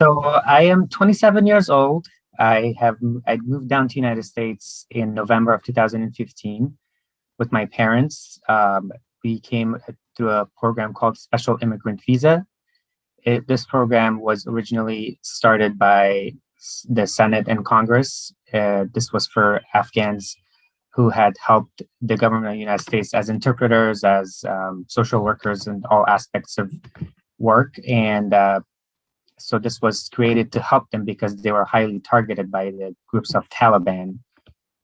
So I am 27 years old. I moved down to United States in November of 2015 with my parents. We came through a program called Special Immigrant Visa. This program was originally started by the Senate and Congress. This was for Afghans who had helped the government of the United States as interpreters, as social workers, and all aspects of work. And so this was created to help them because they were highly targeted by the groups of Taliban.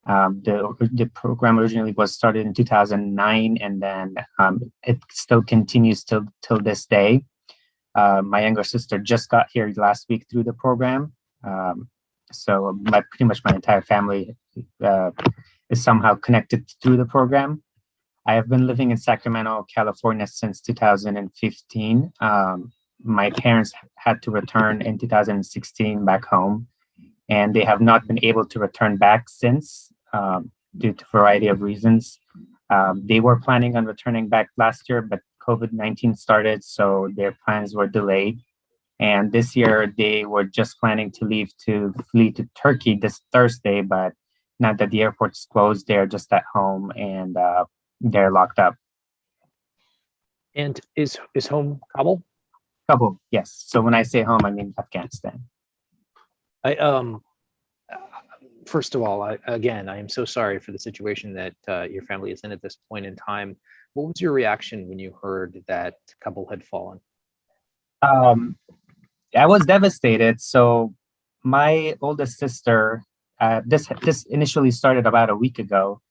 The program originally was started in 2009, and then it still continues till this day. My younger sister just got here last week through the program. So pretty much my entire family is somehow connected through the program. I have been living in Sacramento, California since 2015. My parents had to return in 2016 back home, and they have not been able to return back since due to a variety of reasons. They were planning on returning back last year, but COVID-19 started, so their plans were delayed. And this year, they were just planning to flee to Turkey this Thursday, but now that the airport's closed, they're just at home and they're locked up. And is home Kabul? Kabul, yes. So when I say home, I mean Afghanistan. I First of all, I am so sorry for the situation that your family is in at this point in time. What was your reaction when you heard that Kabul had fallen? Um, I was devastated. So my oldest sister, this initially started about a week ago.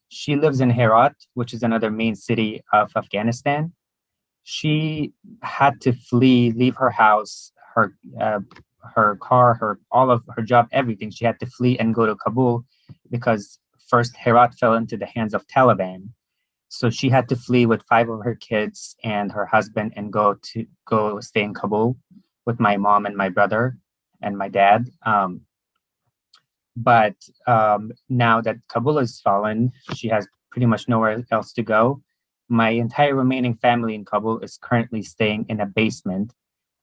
She lives in Herat, which is another main city of Afghanistan. She had to leave her house, her car, her all of her job, everything. She had to flee and go to Kabul because first Herat fell into the hands of Taliban. So she had to flee with five of her kids and her husband and go stay in Kabul with my mom and my brother and my dad. But now that Kabul has fallen, she has pretty much nowhere else to go. My entire remaining family in Kabul is currently staying in a basement.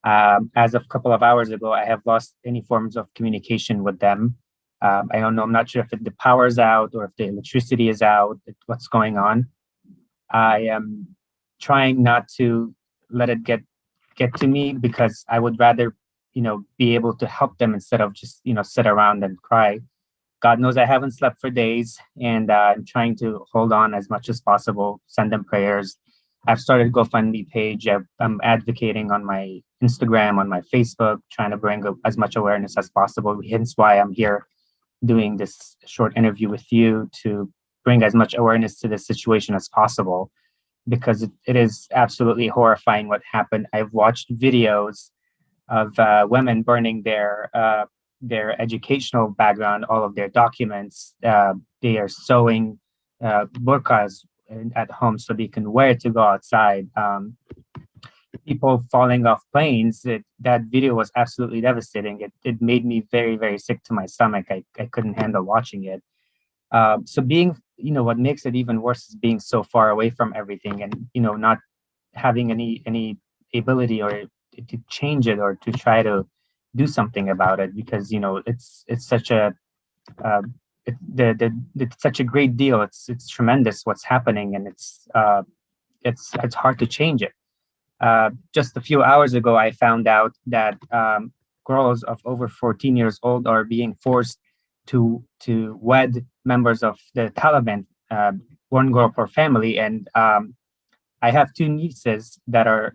As of a couple of hours ago, I have lost any forms of communication with them. I don't know. I'm not sure if the power is out or if the electricity is out. What's going on? I am trying not to let it get to me because I would rather, be able to help them instead of just, sit around and cry. God knows I haven't slept for days, and I'm trying to hold on as much as possible, send them prayers. I've started a GoFundMe page. I'm advocating on my Instagram, on my Facebook, trying to bring as much awareness as possible. Hence why I'm here doing this short interview with you to bring as much awareness to this situation as possible, because it is absolutely horrifying what happened. I've watched videos of women burning their educational background, all of their documents. They are sewing burqas at home so they can wear to go outside. People falling off planes. That video was absolutely devastating. It made me very, very sick to my stomach. I couldn't handle watching it. So what makes it even worse is being so far away from everything and, not having any ability or to change it or to try to do something about it, because, it's such a, it's such a great deal. It's tremendous what's happening, and it's hard to change it. Just a few hours ago, I found out that girls of over 14 years old are being forced to wed members of the Taliban, one girl per family. And I have two young nieces that are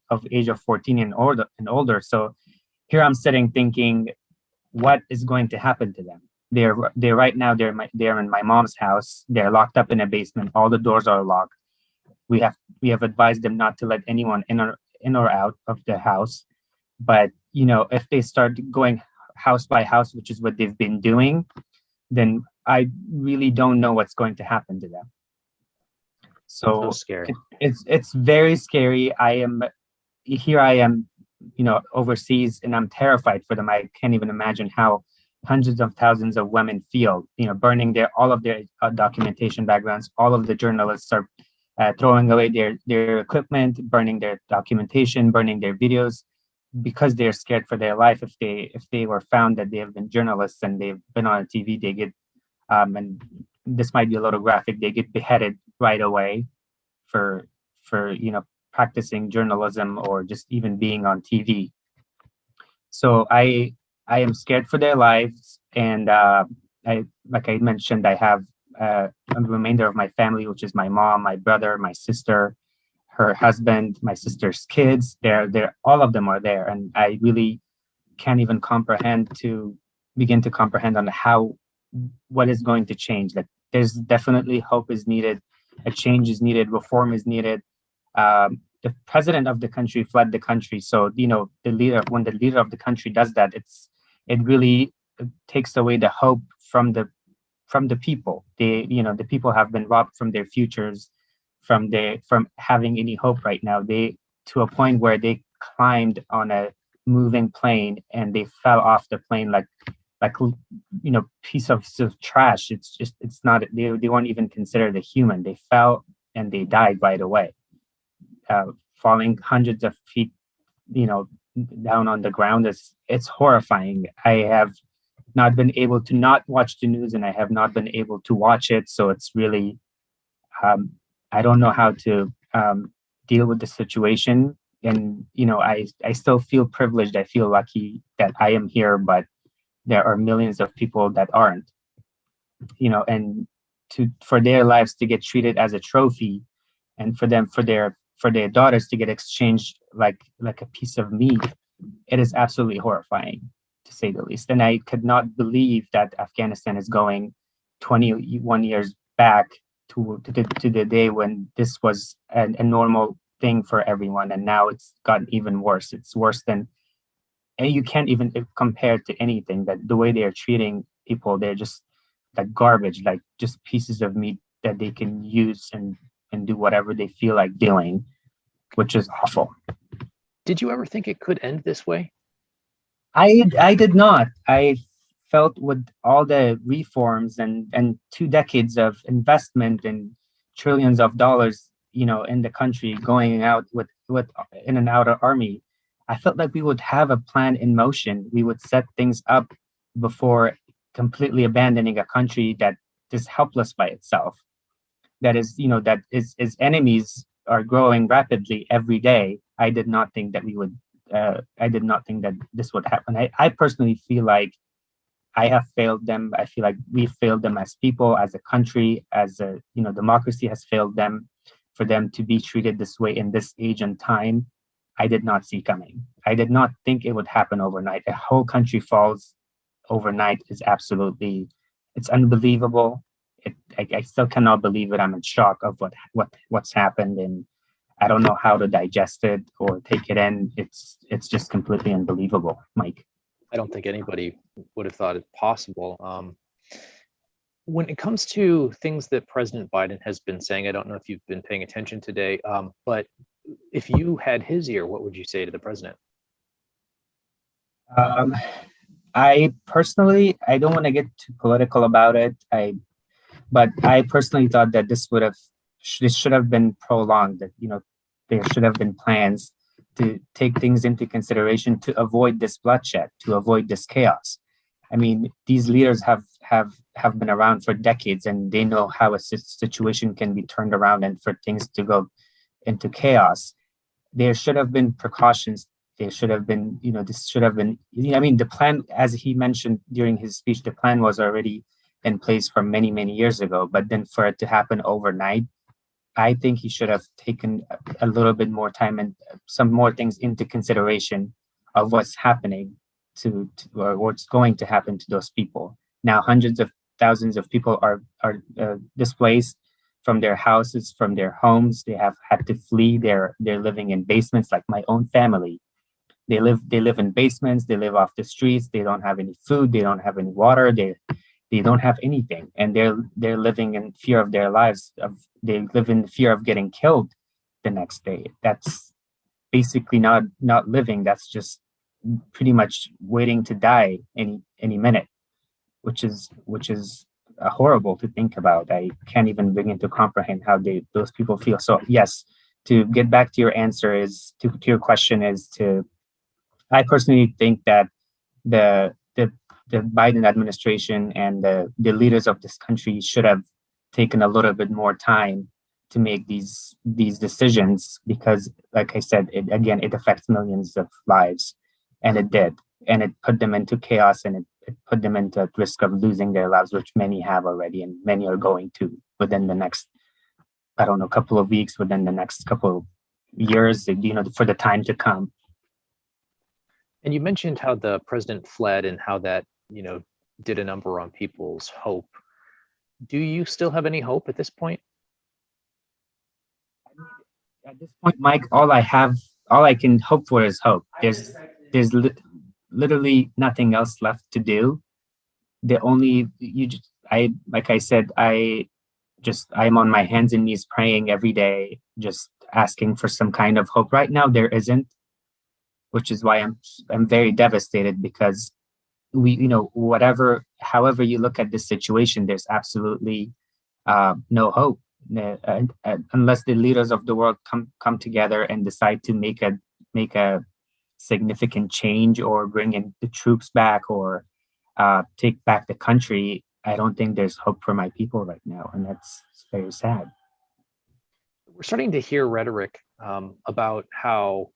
of age of 14 and older. So here I'm sitting thinking, what is going to happen to them? They're right now they're in my mom's house. They're locked up in a basement. All the doors are locked. We have advised them not to let anyone in or out of the house. But if they start going house by house, which is what they've been doing, then I really don't know what's going to happen to them. So scary. It's very scary. I am overseas, and I'm terrified for them. I can't even imagine how hundreds of thousands of women feel, burning all of their documentation backgrounds. All of the journalists are throwing away their equipment, burning their documentation, burning their videos. because they're scared for their life. If they were found that they have been journalists and they've been on a TV, they get and this might be a little graphic, they get beheaded right away for practicing journalism or just even being on TV. So I am scared for their lives, and I like I mentioned, I have a remainder of my family, which is my mom, my brother, my sister, her husband, my sister's kids. They're all of them are there, and I really can't even begin to comprehend on how what is going to change. Like there's definitely hope is needed, a change is needed, reform is needed. The president of the country fled the country, so the leader when the leader of the country does that, it really takes away the hope from the people. The people have been robbed from their futures, from having any hope right now. They to a point where they climbed on a moving plane and they fell off the plane like piece of trash. It's not they weren't even considered a human. They fell and they died right away, falling hundreds of feet, you know, down on the ground. It's horrifying. I have not been able to not watch the news, and I have not been able to watch it. So it's really, I don't know how to deal with the situation. And I still feel privileged. I feel lucky that I am here, but there are millions of people that aren't. And for their lives to get treated as a trophy, and for their daughters to get exchanged like a piece of meat, it is absolutely horrifying, to say the least. And I could not believe that Afghanistan is going 21 years back to the day when this was a normal thing for everyone, and now it's gotten even worse. It's worse than, and you can't even compare it to anything. That the way they are treating people, they're just like garbage, like just pieces of meat that they can use and do whatever they feel like doing, which is awful. Did you ever think it could end this way? I did not. I felt with all the reforms and 2 decades of investment and trillions of dollars, in the country going out with in and out of army, I felt like we would have a plan in motion. We would set things up before completely abandoning a country that is helpless by itself. That is enemies are growing rapidly every day. I did not think that we would. I did not think that this would happen. I personally feel like I have failed them. I feel like we failed them as people, as a country, as a democracy has failed them. For them to be treated this way in this age and time, I did not see coming. I did not think it would happen overnight. A whole country falls overnight is absolutely, it's unbelievable. I still cannot believe it. I'm in shock of what's happened, and I don't know how to digest it or take it in. It's just completely unbelievable, Mike. I don't think anybody would have thought it possible. When it comes to things that President Biden has been saying, I don't know if you've been paying attention today, but if you had his ear, what would you say to the president? Um, I personally, I don't want to get too political about it. But I personally thought that this should have been prolonged. That there should have been plans to take things into consideration to avoid this bloodshed, to avoid this chaos. I mean, these leaders have been around for decades, and they know how a situation can be turned around and for things to go into chaos. There should have been precautions. There should have been, this should have been, I mean, the plan, as he mentioned during his speech, the plan was already in place for many, many years ago. But then for it to happen overnight, I think he should have taken a little bit more time and some more things into consideration of what's happening or what's going to happen to those people. Now, hundreds of thousands of people are displaced from their houses, from their homes. They have had to flee. They're living in basements, like my own family. They live in basements. They live off the streets. They don't have any food. They don't have any water. They don't have anything, and they're living in fear of their lives. They live in fear of getting killed the next day. That's basically not living. That's just pretty much waiting to die any minute, which is horrible to think about. I can't even begin to comprehend how those people feel. So yes, to get back to your answer is to your question is to I personally think that the the the Biden administration and the leaders of this country should have taken a little bit more time to make these decisions because, like I said, it affects millions of lives, and it did, and it put them into chaos, and it put them into at risk of losing their lives, which many have already, and many are going to within the next, I don't know, couple of weeks, within the next couple of years, for the time to come. And you mentioned how the president fled and how that, did a number on people's hope. Do you still have any hope at this point? At this point, Mike, all I can hope for is hope. There's literally nothing else left to do. The only you just I like I said, I'm on my hands and knees praying every day, just asking for some kind of hope. Right now, there isn't, which is why I'm very devastated because however you look at this situation, there's absolutely no hope unless the leaders of the world come together and decide to make a significant change or bring in the troops back or take back the country. I don't think there's hope for my people right now, and that's very sad. We're starting to hear rhetoric about how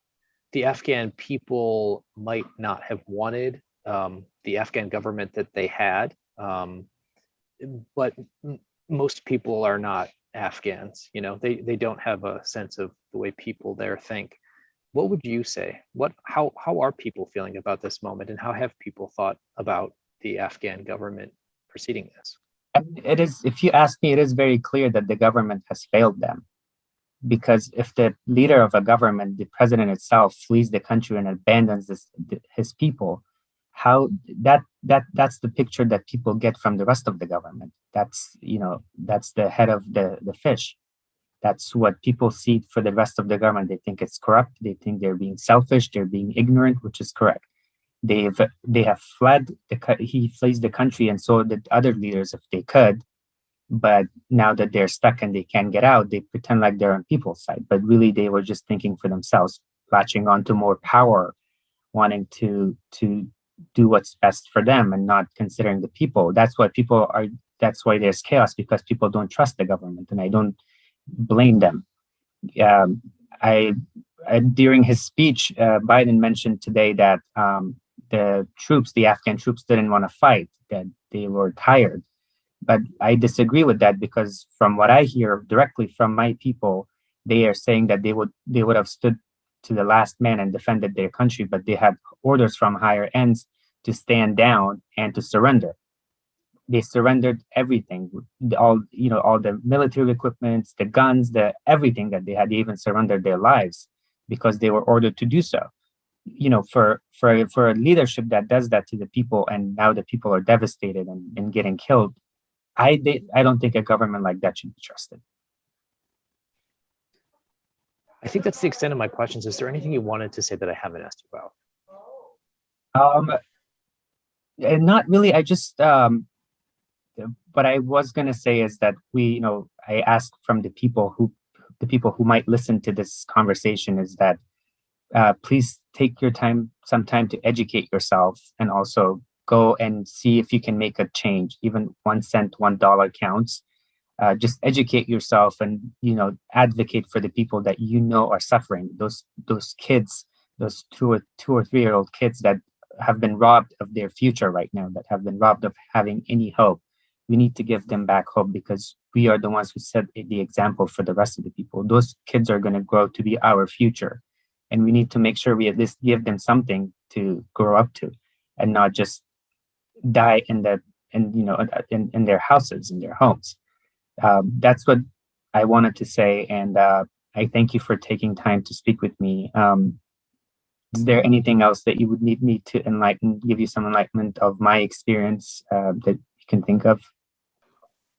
the Afghan people might not have wanted the Afghan government that they had, but most people are not Afghans. They don't have a sense of the way people there think. What would you say? How are people feeling about this moment, and how have people thought about the Afghan government preceding this? It is, if you ask me, it is very clear that the government has failed them. Because if the leader of a government, the president itself, flees the country and abandons his people, how that's the picture that people get from the rest of the government. That's the head of the fish. That's what people see for the rest of the government. They think it's corrupt. They think they're being selfish. They're being ignorant, which is correct. They have fled. He flees the country, and so did other leaders if they could. But now that they're stuck and they can't get out, they pretend like they're on people's side. But really, they were just thinking for themselves, latching on to more power, wanting to do what's best for them and not considering the people. That's why there's chaos, because people don't trust the government, and I don't blame them. Um, During his speech, Biden mentioned today that the Afghan troops didn't want to fight, that they were tired. But I disagree with that because from what I hear directly from my people, they are saying that they would have stood to the last man and defended their country, but they had orders from higher ends to stand down and to surrender. They surrendered everything, all the military equipment, the guns, the everything that they had. They even surrendered their lives because they were ordered to do so. For a leadership that does that to the people, and now the people are devastated and getting killed, I don't think a government like that should be trusted. I think that's the extent of my questions. Is there anything you wanted to say that I haven't asked you about? And not really. What I was gonna say is that I asked from the people who might listen to this conversation is that please take some time to educate yourself, and also go and see if you can make a change. Even 1 cent, $1 counts. Just educate yourself and advocate for the people that are suffering. Those kids, those 2 or 3 year old kids that have been robbed of their future right now, that have been robbed of having any hope. We need to give them back hope because we are the ones who set the example for the rest of the people. Those kids are going to grow to be our future, and we need to make sure we at least give them something to grow up to, and not just die in their houses, in their homes. That's what I wanted to say, and I thank you for taking time to speak with me. Is there anything else that you would need me to give you some enlightenment of my experience that you can think of?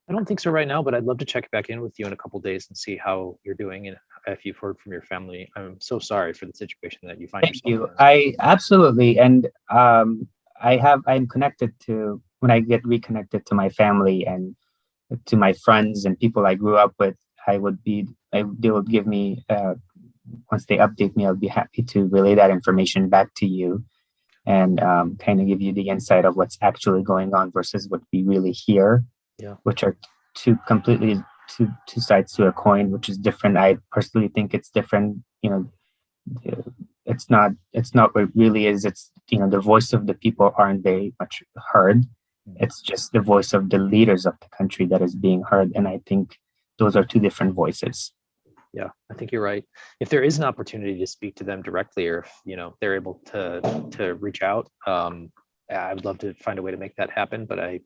I don't think so right now, but I'd love to check back in with you in a couple of days and see how you're doing and if you've heard from your family. I'm so sorry for the situation that you find Thank yourself you. in. I absolutely, and I'm connected to, when I get reconnected to my family and to my friends and people I grew up with, they would give me once they update me, I'll be happy to relay that information back to you and kind of give you the insight of what's actually going on versus what we really hear, Yeah. which are two sides to a coin, which is different. I personally think it's different. It's not what it really is. It's the voice of the people aren't very much heard. It's just the voice of the leaders of the country that is being heard, and I think those are two different voices. Yeah, I think you're right. If there is an opportunity to speak to them directly, or if they're able to reach out, I would love to find a way to make that happen. But I'm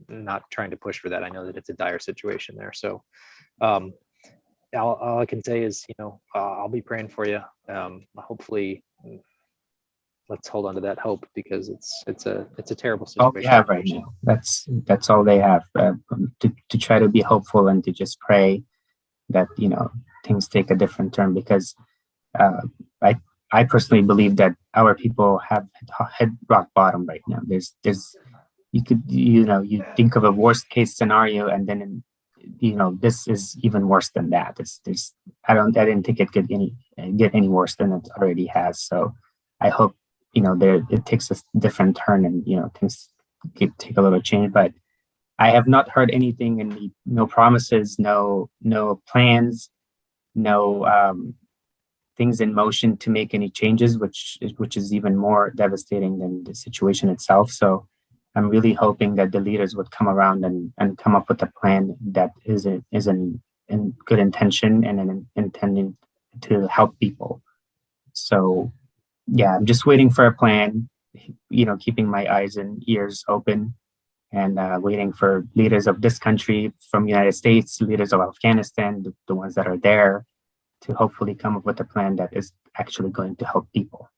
not trying to push for that. I know that it's a dire situation there. So um, all I can say is, I'll be praying for you. Hopefully, let's hold on to that hope, because it's a terrible All they situation. have right now. That's all they have, to try to be hopeful and to just pray that things take a different turn, because uh, I personally believe that our people have hit rock bottom right now. There's you think of a worst case scenario, and then this is even worse than that. I didn't think it could get any worse than it already has. So I hope it takes a different turn, and things take a little change. But I have not heard anything, and no promises, no plans, no things in motion to make any changes, which is even more devastating than the situation itself. So I'm really hoping that the leaders would come around and come up with a plan that is in good intention and an intending to help people. So yeah, I'm just waiting for a plan, keeping my eyes and ears open, and waiting for leaders of this country, from United States, leaders of Afghanistan, the ones that are there, to hopefully come up with a plan that is actually going to help people.